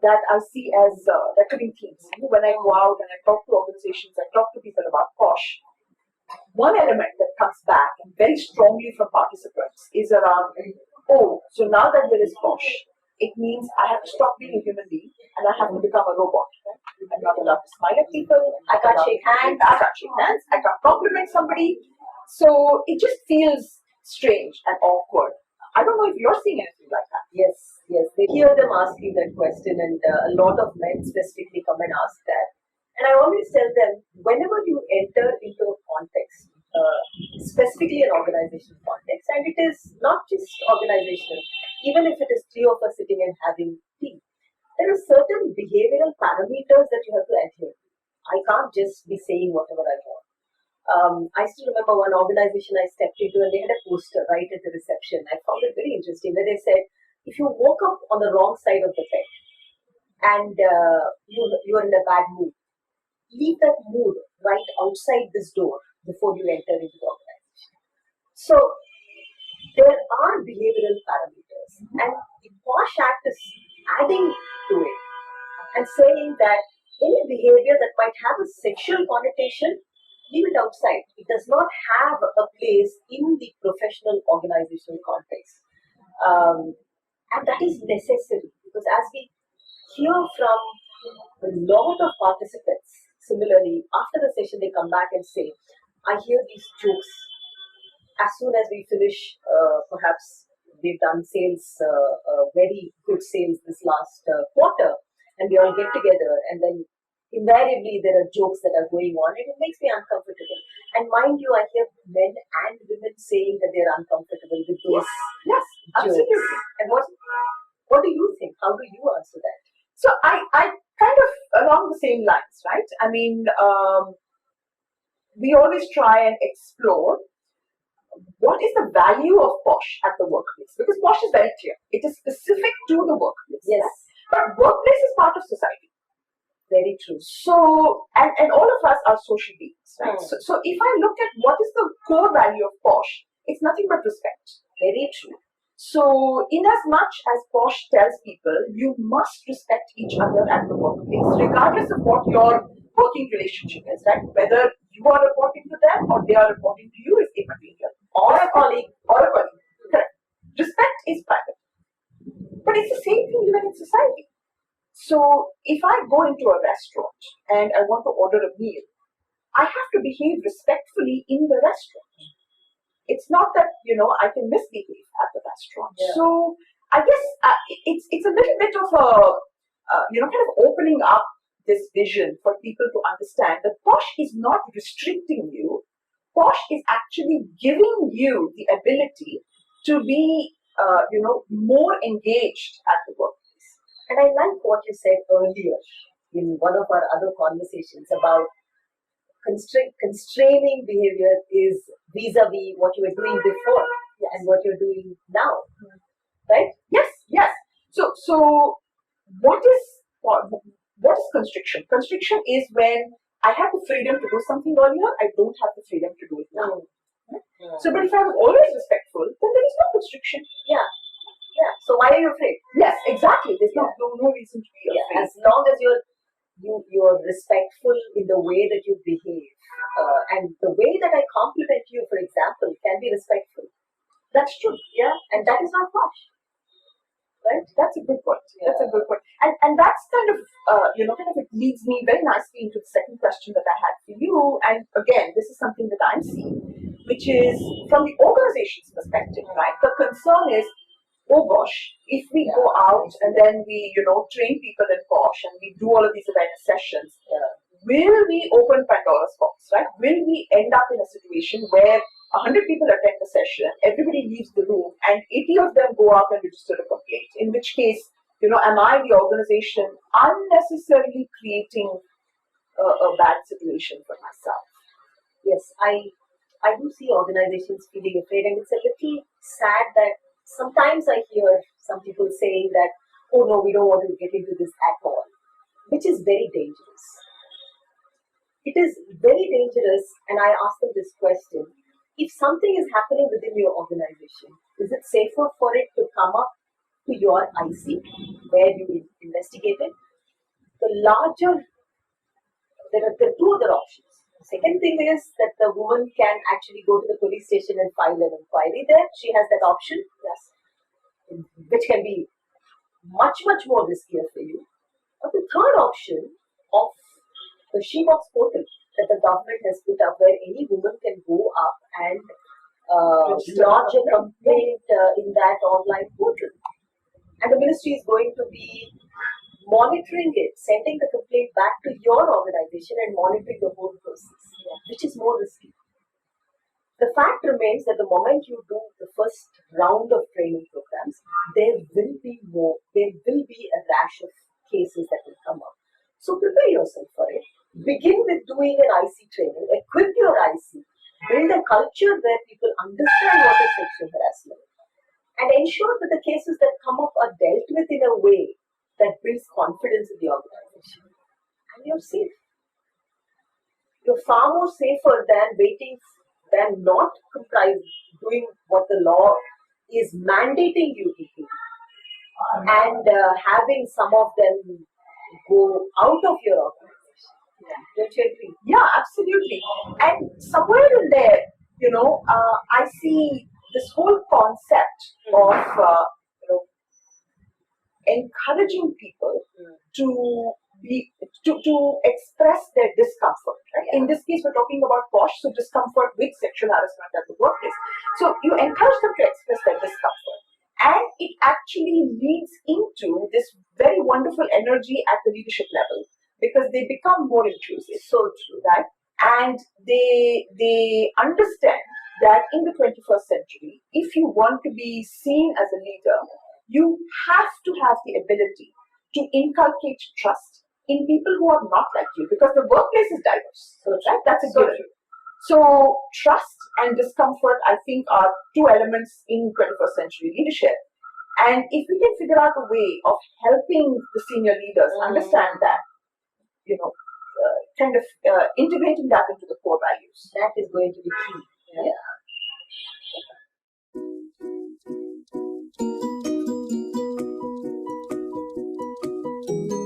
that I see as recurring themes. When I go out and I talk to organizations, I talk to people about POSH, one element that comes back very strongly from participants is around, oh, so now that there is POSH, it means I have to stop being a human being and I have to become a robot. I'm not allowed to smile at people, I can't shake hands, I can't compliment somebody. So it just feels strange and awkward. I don't know if you're seeing anything like that. Yes. They hear them asking that question, and a lot of men specifically come and ask that. And I always tell them, whenever you enter into a context, specifically an organizational context, and it is not just organizational, even if it is three of us sitting and having tea, there are certain behavioral parameters that you have to adhere to. I can't just be saying whatever I want. I still remember one organization I stepped into, and they had a poster right at the reception. I found it very interesting, where they said, if you woke up on the wrong side of the bed and you are in a bad mood, leave that mood right outside this door before you enter into the organization. So there are behavioral parameters, and the POSH Act is adding to it and saying that any behavior that might have a sexual connotation, leave it outside. It does not have a place in the professional organizational context. And that is necessary, because as we hear from a lot of participants, similarly, after the session they come back and say, I hear these jokes. As soon as we finish, perhaps we've done sales, very good sales this last quarter, and we all get together, and then invariably there are jokes that are going on, and it makes me uncomfortable. And mind you, I hear men and women saying that they're uncomfortable with those Yes, jokes. absolutely. And what do you think? How do you answer that? So I kind of along the same lines, right? I mean, we always try and explore what is the value of POSH at the workplace, because POSH is very clear. It is specific to the workplace. Yes. But workplace is part of society. Very true. So, and all of us are social beings, right? So if I look at what is the core value of POSH, it's nothing but respect. Very true. So, in as much as POSH tells people you must respect each other at the workplace, regardless of what your working relationship is, right? Whether you are reporting to them or they are reporting to you is immaterial. Or a colleague. Correct. Respect is private. But it's the same thing even in society. So, if I go into a restaurant and I want to order a meal, I have to behave respectfully in the restaurant. It's not that, I can misbehave at the restaurant. Yeah. So, I guess it's a little bit of a, kind of opening up this vision for people to understand that POSH is not restricting you. POSH is actually giving you the ability to be, more engaged at the workplace. And I like what you said earlier in one of our other conversations about constraining behavior is vis-a-vis what you were doing before and what you're doing now, right? Yes. So what is constriction? Constriction is when I have the freedom to do something earlier, I don't have the freedom to do it now. So, but if I was always respectful, then there is no constriction. Yeah. So why are you afraid? Yes, exactly. There's no reason to be afraid. As long as you're respectful in the way that you behave, and the way that I compliment you, for example, can be respectful. That's true. Yeah, and that is not POSH. Right? That's a good point. Yeah. That's a good point. And that's kind of, it leads me very nicely into the second question that I had for you. And again, this is something that I'm seeing, which is from the organization's perspective, right? The concern is, oh gosh, if we go out and then we, train people in POSH and we do all of these awareness sessions, will we open Pandora's box, right? Will we end up in a situation where 100 people attend the session, everybody leaves the room, and 80 of them go out and register a complaint? In which case, am I, the organization, unnecessarily creating a bad situation for myself? Yes, I do see organizations feeling afraid, and it's a little sad that sometimes I hear some people saying that, oh no, we don't want to get into this at all, which is very dangerous. It is very dangerous, and I ask them this question. If something is happening within your organization, is it safer for it to come up to your IC where you investigated, the larger, there are two other options. The second thing is that the woman can actually go to the police station and file an inquiry there. She has that option, yes, which can be much, much more riskier for you. But the third option of the She-Box portal that the government has put up, where any woman can go up and lodge a complaint in that online portal. And the ministry is going to be monitoring it, sending the complaint back to your organization and monitoring the whole process, which is more risky. The fact remains that the moment you do the first round of training programs, there will be a rash of cases that will come up. So prepare yourself for it. Begin with doing an IC training, equip your IC, build a culture where people understand what is sexual harassment, and ensure that the cases that come up are dealt with in a way that builds confidence in the organization. And you're safe. You're far more safer than not doing what the law is mandating you to do, and having some of them go out of your organization. Don't you agree? Yeah, absolutely. And somewhere in there, I see this whole concept of encouraging people to express their discomfort. Right? In this case, we're talking about POSH, so discomfort with sexual harassment at the workplace. So you encourage them to express their discomfort, and it actually leads into this very wonderful energy at the leadership level, because they become more inclusive. So true, right? And they understand that in the 21st century, if you want to be seen as a leader, you have to have the ability to inculcate trust in people who are not like you, because the workplace is diverse. So, right? That's a given. So trust and discomfort, I think, are two elements in 21st century leadership. And if we can figure out a way of helping the senior leaders understand that, integrating that into the core values, that is going to be key. Yeah.